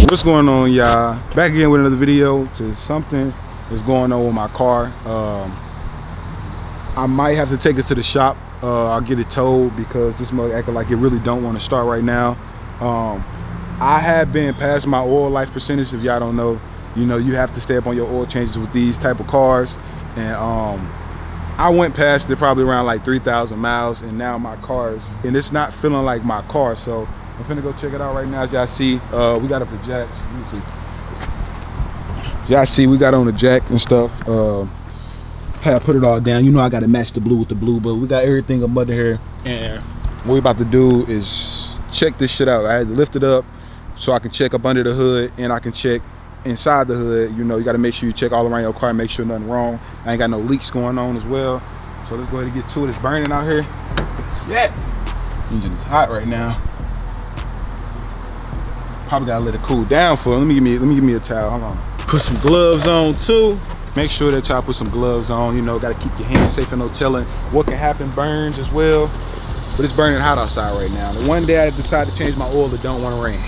What's going on, y'all? Back again with another video to something that's going on with my car. I might have to take it to the shop. I'll get it towed because this mug acting like it really don't want to start right now. I have been past my oil life percentage. If y'all don't know, you have to stay up on your oil changes with these type of cars. And I went past it probably around like 3,000 miles, and now my car's, and it's not feeling like my car. So I'm finna go check it out right now. As y'all see, we got up the jacks. Let me see. Y'all see, we got on the jack and stuff. Had put it all down. I gotta match the blue with the blue, but we got everything up under here. And what we about to do is check this shit out. I had to lift it up so I can check up under the hood, and I can check inside the hood. You gotta make sure you check all around your car and make sure nothing wrong. I ain't got no leaks going on as well. So let's go ahead and get to it. It's burning out here. Yeah. Engine is hot right now. Probably gotta let it cool down for. Let me give me a towel. Hold on. Put some gloves on too. Make sure that y'all put some gloves on. Gotta keep your hands safe and no telling what can happen. Burns as well. But it's burning hot outside right now. And one day I decide to change my oil, it don't want to rain.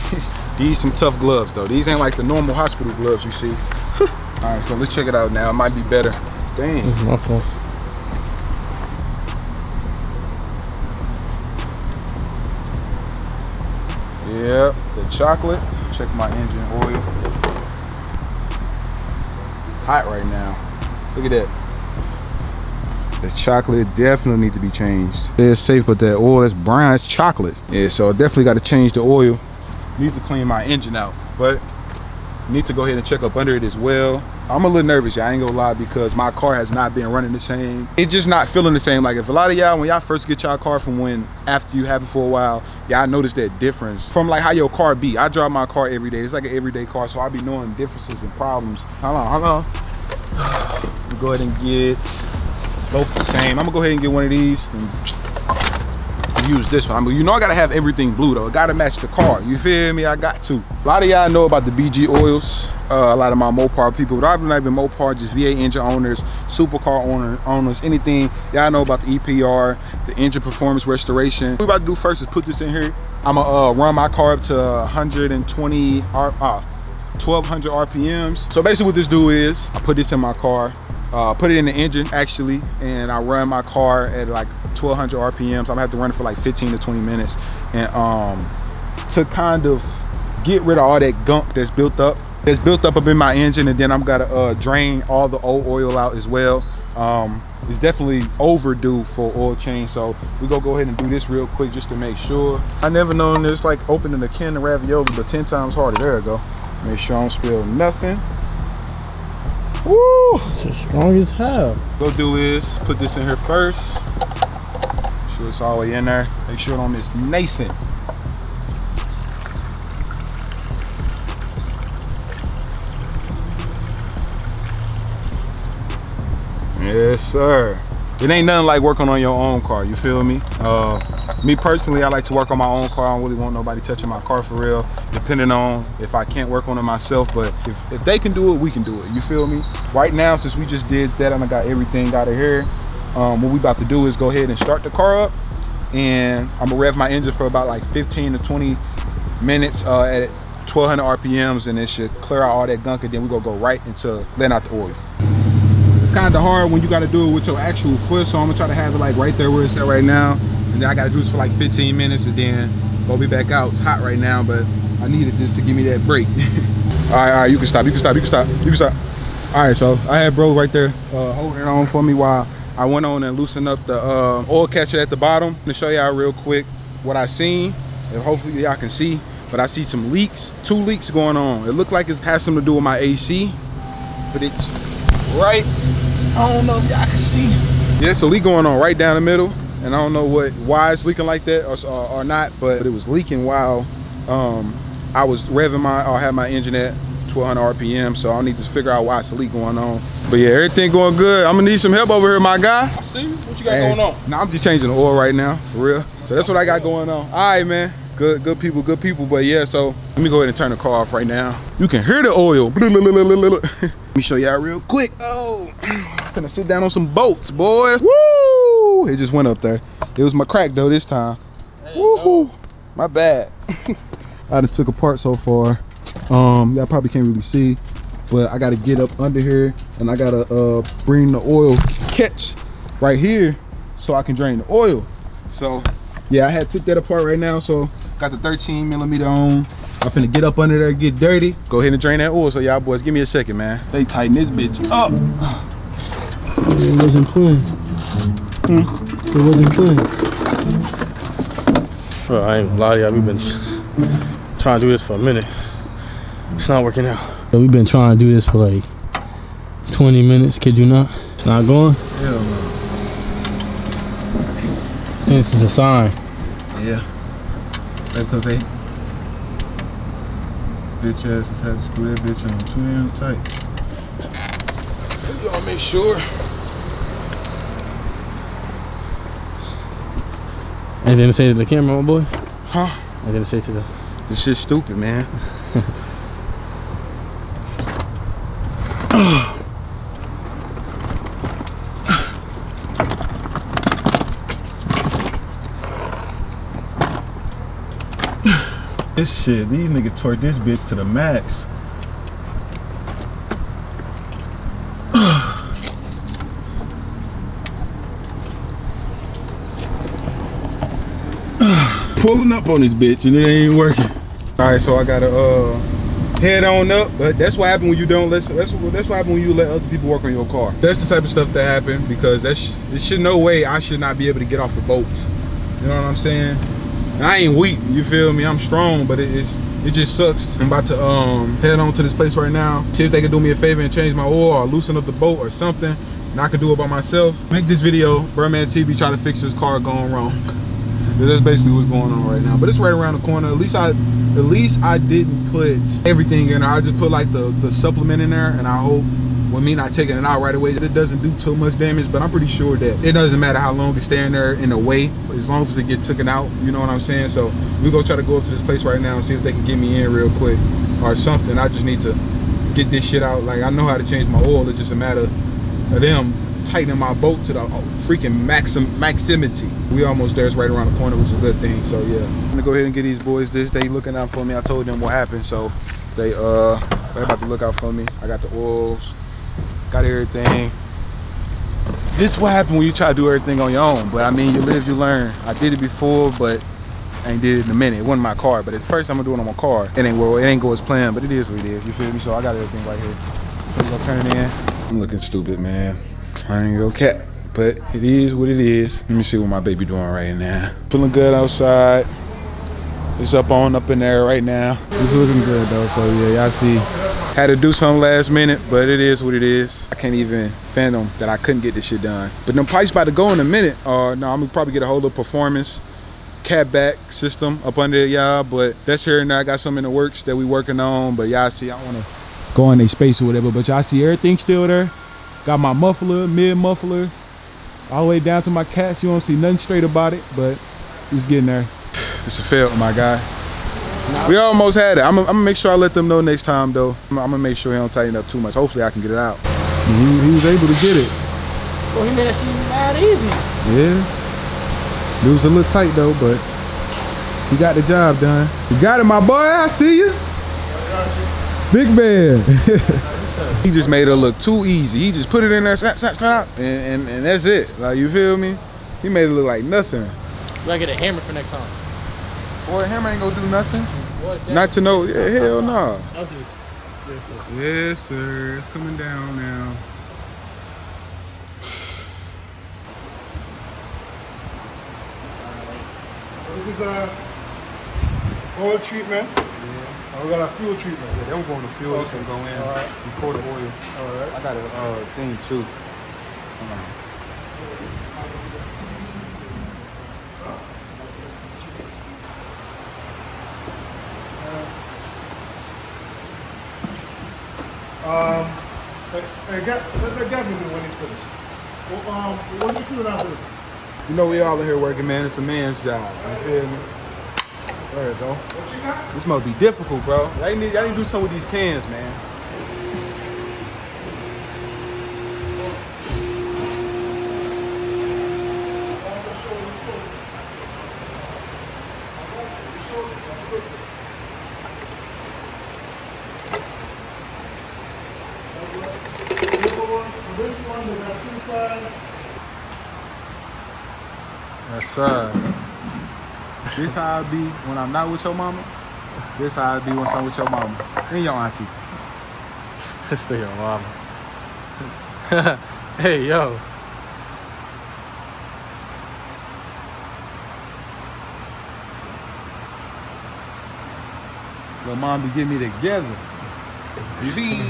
These some tough gloves though. These ain't like the normal hospital gloves you see. All right, so let's check it out now. It might be better. Dang. Yep, the chocolate. Check my engine oil. Hot right now. Look at that. The chocolate definitely needs to be changed. It's safe, but that oil, that's brown, it's chocolate. Yeah, so I definitely got to change the oil. Need to clean my engine out, but need to go ahead and check up under it as well. I'm a little nervous, y'all, I ain't gonna lie, because my car has not been running the same. It's just not feeling the same. Like if a lot of y'all, when y'all first get y'all car from when after you have it for a while, y'all notice that difference from like how your car be. I drive my car every day. It's like an everyday car, so I be knowing differences and problems. Hold on. Go ahead and get both the same. I'm gonna go ahead and get one of these and use this one. I gotta have everything blue though. It gotta match the car. You feel me? I got to. A lot of y'all know about the BG oils. A lot of my MOPAR people, but I've not even MOPAR, just V8 engine owners, supercar owners, anything. Y'all know about the EPR, the engine performance restoration. What we about to do first is put this in here. I'm gonna run my car up to 1200 RPMs. So basically what this do is, I put this in my car, put it in the engine actually, and I run my car at like 1200 RPMs. I'm gonna have to run it for like 15 to 20 minutes. And to kind of get rid of all that gunk that's built up in my engine, and then I'm gotta drain all the old oil out as well. It's definitely overdue for oil change, so we go ahead and do this real quick just to make sure. I never known this like opening a can of ravioli, but 10 times harder. There we go. Make sure I don't spill nothing. Woo! It's strong as hell. What we'll do is put this in here first. Make sure it's all the way in there. Make sure I don't miss Nathan. Yes, sir. It ain't nothing like working on your own car, you feel me? Me personally, I like to work on my own car. I don't really want nobody touching my car for real, depending on if I can't work on it myself. But if they can do it, we can do it, you feel me? Right now, since we just did that and I got everything out of here, what we about to do is go ahead and start the car up, and I'm gonna rev my engine for about like 15 to 20 minutes at 1200 RPMs, and it should clear out all that gunk, and then we gonna go right into letting out the oil. It's kind of hard when you got to do it with your actual foot, so I'm gonna try to have it like right there where it's at right now, and then I got to do this for like 15 minutes, and then go be back out. It's hot right now, but I needed this to give me that break. all right, you can stop. All right, so I had bro right there holding it on for me while I went on and loosened up the oil catcher at the bottom. To show y'all real quick what I seen, and hopefully y'all can see, but I see some leaks, 2 leaks going on. It looked like it has something to do with my AC, but it's right, I don't know if y'all can see. Yeah, it's a leak going on right down the middle, and I don't know why it's leaking like that or not, but it was leaking while I was revving I had my engine at 1200 RPM, so I need to figure out why it's a leak going on. But yeah, everything going good. I'm gonna need some help over here, my guy. I see you. What you got going on? Nah, I'm just changing the oil right now, for real. So that's what I got going on. All right, man. Good people. But yeah, so let me go ahead and turn the car off right now. You can hear the oil. Let me show y'all real quick. Oh, I'm gonna sit down on some bolts, boy. Woo! It just went up there. It was my crack though this time. Woohoo! My bad. I done took apart so far Y'all probably can't really see, but I gotta get up under here and I gotta bring the oil catch right here so I can drain the oil. So yeah, I had took that apart right now. So got the 13mm on. I'm finna get up under there, get dirty, go ahead and drain that oil. So y'all boys, give me a second, man. They tighten this bitch up. It wasn't clean. It wasn't clean. Bro, I ain't gonna lie to y'all, we've been trying to do this for a minute. It's not working out. So we've been trying to do this for like 20 minutes, kid you not. It's not going? Hell no. This is a sign. Yeah. Because they bitch asses had to screw that bitch on too damn tight. So y'all make sure. I didn't say to the camera, my boy. Huh? I didn't say to the. This shit's stupid, man. This shit, these niggas torqued this bitch to the max. Pulling up on this bitch and it ain't working. All right, so I gotta head on up, but that's what happens when you don't listen. That's what happens when you let other people work on your car. That's the type of stuff that happen because there should no way I should not be able to get off the boat. You know what I'm saying? And I ain't weak, you feel me? I'm strong, but it just sucks. I'm about to head on to this place right now. See if they can do me a favor and change my oil or loosen up the boat or something. And I can do it by myself. Make this video, Birdman TV try to fix his car going wrong. That's basically what's going on right now. But it's right around the corner. At least I didn't put everything in there. I just put like the supplement in there, and I hope with me not taking it out right away, it doesn't do too much damage. But I'm pretty sure that it doesn't matter how long it's staying there in the way, as long as it gets taken out, you know what I'm saying? So we're gonna try to go up to this place right now and see if they can get me in real quick or something. I just need to get this shit out. Like, I know how to change my oil. It's just a matter of them tightening my boat to the freaking maximity. We almost there. It's right around the corner, which is a good thing. So yeah, I'm gonna go ahead and get these boys this. They looking out for me. I told them what happened, so they're about to look out for me. I got the oils, got everything. This is what happened when you try to do everything on your own. But I mean, you live, you learn. I did it before, but I ain't did it in a minute. It wasn't my car, but it's first time I'm doing it on my car. It ain't go as planned, but it is what it is. You feel me? So I got everything right here. So I'm gonna turn it in. I'm looking stupid, man. I ain't gonna cap, but it is what it is. Let me see what my baby doing right now. Feeling good outside. It's up in there right now. It's looking good though, so yeah, y'all see. Had to do something last minute, but it is what it is. I can't even fathom that I couldn't get this shit done. But them pipes about to go in a minute. No, I'm gonna probably get a hold of performance catback system up under y'all, but that's here and there. I got some in the works that we working on, but y'all see, I wanna go in their space or whatever, but y'all see everything still there. Got my muffler, mid muffler, all the way down to my cats. You don't see nothing straight about it, but it's getting there. It's a fail, my guy. We almost had it. I'm gonna make sure I let them know next time, though. I'm gonna make sure he don't tighten up too much. Hopefully I can get it out. He was able to get it. Well, he made it seem mad easy. Yeah. It was a little tight, though, but he got the job done. You got it, my boy. I see you. Big man. He just made it look too easy. He just put it in there, and that's it. Like, you feel me? He made it look like nothing. We gotta get a hammer for next time. Boy, a hammer ain't gonna do nothing. What, not to know, yeah, hell no. Yes, sir. It's coming down now. This is oil treatment. Oh, we got a fuel treatment. Yeah, they were going to fuel. This one go in before the oil. All right. I got a thing too. Let Gavin do when he's finished. Well, what do you feel after this? You know, we all in here working, man. It's a man's job. You feel me? There you go. What you got? This must be difficult, bro. Y'all need to do something with these cans, man. Yes, sir. This how I be when I'm not with your mama. This how I be when I'm with your mama and your auntie. This nigga mama. Hey, yo. Your mom be getting me together. You see?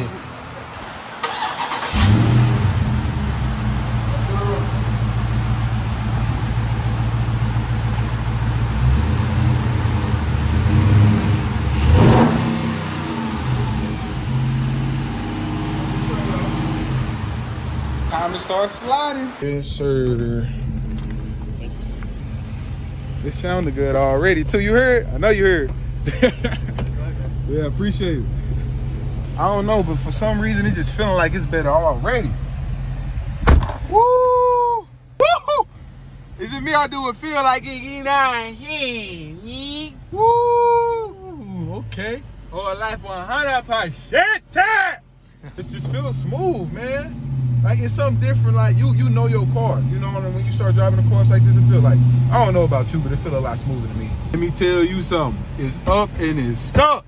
Time to start sliding. Yes, sir. It sounded good already too. You heard? I know you heard. Yeah, appreciate it. I don't know, but for some reason it's just feeling like it's better already. Woo! Woo! Is it me or do it feel like it? Woo! Okay. Or life 100%. It just feels smooth, man. Like it's something different. Like you know your car. You know when you start driving a cars like this, it feel like, I don't know about you, but it feel a lot smoother to me. Let me tell you something. It's up and it's stuck.